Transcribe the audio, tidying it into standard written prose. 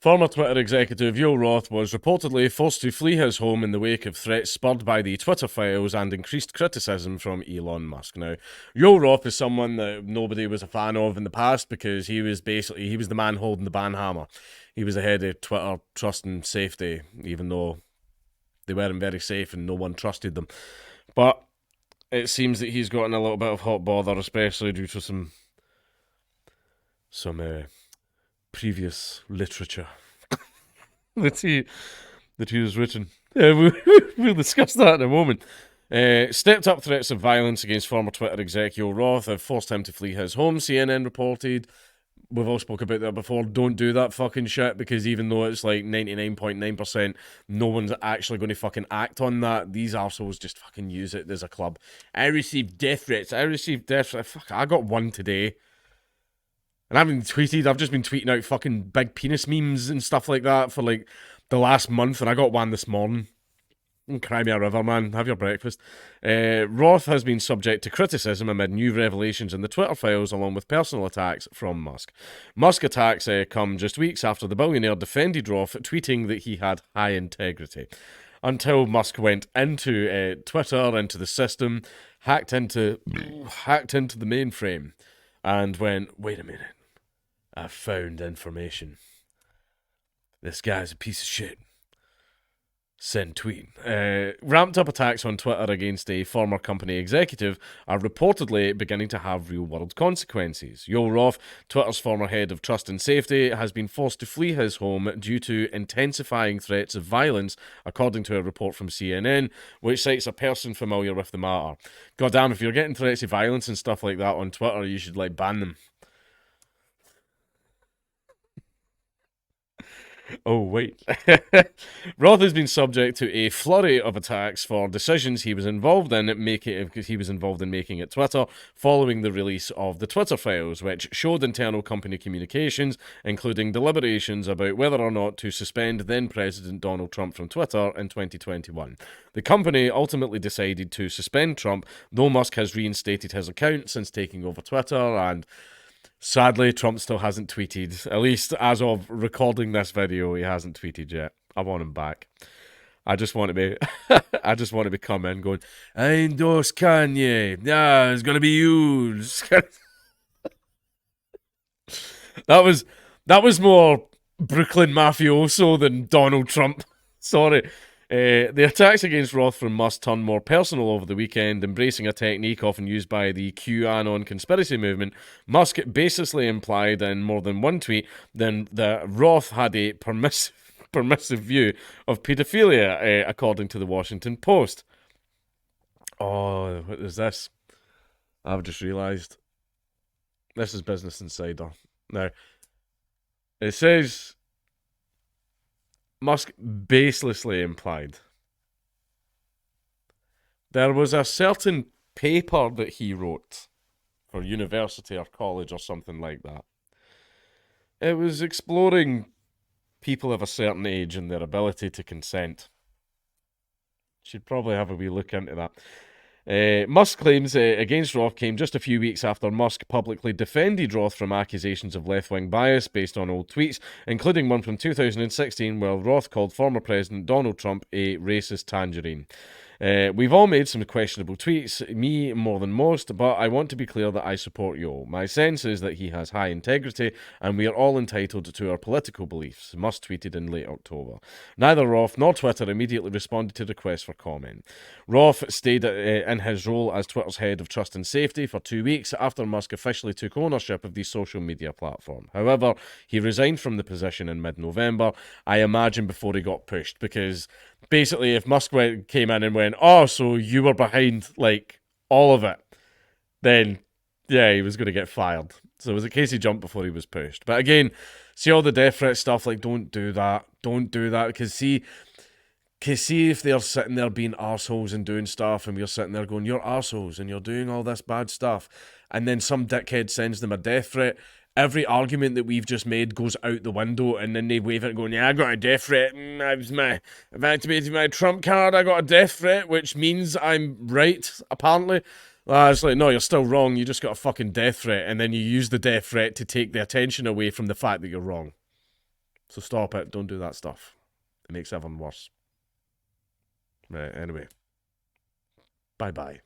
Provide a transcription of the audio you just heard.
Former Twitter executive Joe Roth was reportedly forced to flee his home in the wake of threats spurred by the Twitter files and increased criticism from Elon Musk. Now, Joe Roth is someone that nobody was a fan of in the past because he was the man holding the banhammer. He was the head of Twitter trust and safety, even though they weren't very safe and no one trusted them. But it seems that he's gotten a little bit of hot bother, especially due to some previous literature that he has written. We'll discuss that in a moment. Stepped up threats of violence against former Twitter exec Joe Roth have forced him to flee his home, CNN reported. We've all spoke about that before. Don't do that fucking shit, because even though it's like 99.9%, no one's actually going to fucking act on that. These arseholes just fucking use it as a club. I received death threats. Fuck, I got one today. And I haven't tweeted. I've just been tweeting out fucking big penis memes and stuff like that for like the last month, and I got one this morning. Cry me a river, man. Have your breakfast. Roth has been subject to criticism amid new revelations in the Twitter files, along with personal attacks from Musk. Musk attacks come just weeks after the billionaire defended Roth, tweeting that he had high integrity. Until Musk went into Twitter, into the system, hacked into the mainframe, and went, wait a minute. I've found information. This guy's a piece of shit. Send tweet. Ramped up attacks on Twitter against a former company executive are reportedly beginning to have real-world consequences. Joe Roth, Twitter's former head of trust and safety, has been forced to flee his home due to intensifying threats of violence, according to a report from CNN, which cites a person familiar with the matter. Goddamn, if you're getting threats of violence and stuff like that on Twitter, you should, ban them. Oh, wait. Roth has been subject to a flurry of attacks for decisions he was involved in making at Twitter following the release of the Twitter files, which showed internal company communications, including deliberations about whether or not to suspend then-President Donald Trump from Twitter in 2021. The company ultimately decided to suspend Trump, though Musk has reinstated his account since taking over Twitter, and sadly, Trump still hasn't tweeted. At least as of recording this video, he hasn't tweeted yet. I want him back. I just want to be come in going, I endorse Kanye. Yeah, it's gonna be you. That was more Brooklyn mafioso than Donald Trump. Sorry. The attacks against Roth from Musk turned more personal over the weekend, embracing a technique often used by the QAnon conspiracy movement. Musk baselessly implied in more than one tweet that Roth had a permissive view of paedophilia, according to the Washington Post. Oh, what is this? I've just realised. This is Business Insider. Now, it says Musk baselessly implied there was a certain paper that he wrote for university or college or something like that. It was exploring people of a certain age and their ability to consent. Should probably have a wee look into that. Musk claims against Roth came just a few weeks after Musk publicly defended Roth from accusations of left-wing bias based on old tweets, including one from 2016 where Roth called former President Donald Trump a racist tangerine. We've all made some questionable tweets, me more than most, but I want to be clear that I support Yo. My sense is that he has high integrity, and we are all entitled to our political beliefs, Musk tweeted in late October. Neither Roth nor Twitter immediately responded to requests for comment. Roth stayed in his role as Twitter's head of trust and safety for 2 weeks after Musk officially took ownership of the social media platform. However, he resigned from the position in mid-November, I imagine before he got pushed, because basically, if Musk came in and went, oh, so you were behind, all of it, then, yeah, he was going to get fired. So it was a case he jumped before he was pushed. But again, see all the death threat stuff, don't do that. Don't do that, because see if they're sitting there being arseholes and doing stuff, and we're sitting there going, you're arseholes, and you're doing all this bad stuff, and then some dickhead sends them a death threat, every argument that we've just made goes out the window, and then they wave it going, yeah, I got a death threat, I've activated my Trump card, I got a death threat, which means I'm right, apparently. It's like, no, you're still wrong, you just got a fucking death threat, and then you use the death threat to take the attention away from the fact that you're wrong. So stop it. Don't do that stuff. It makes everyone worse. Right, anyway. Bye-bye.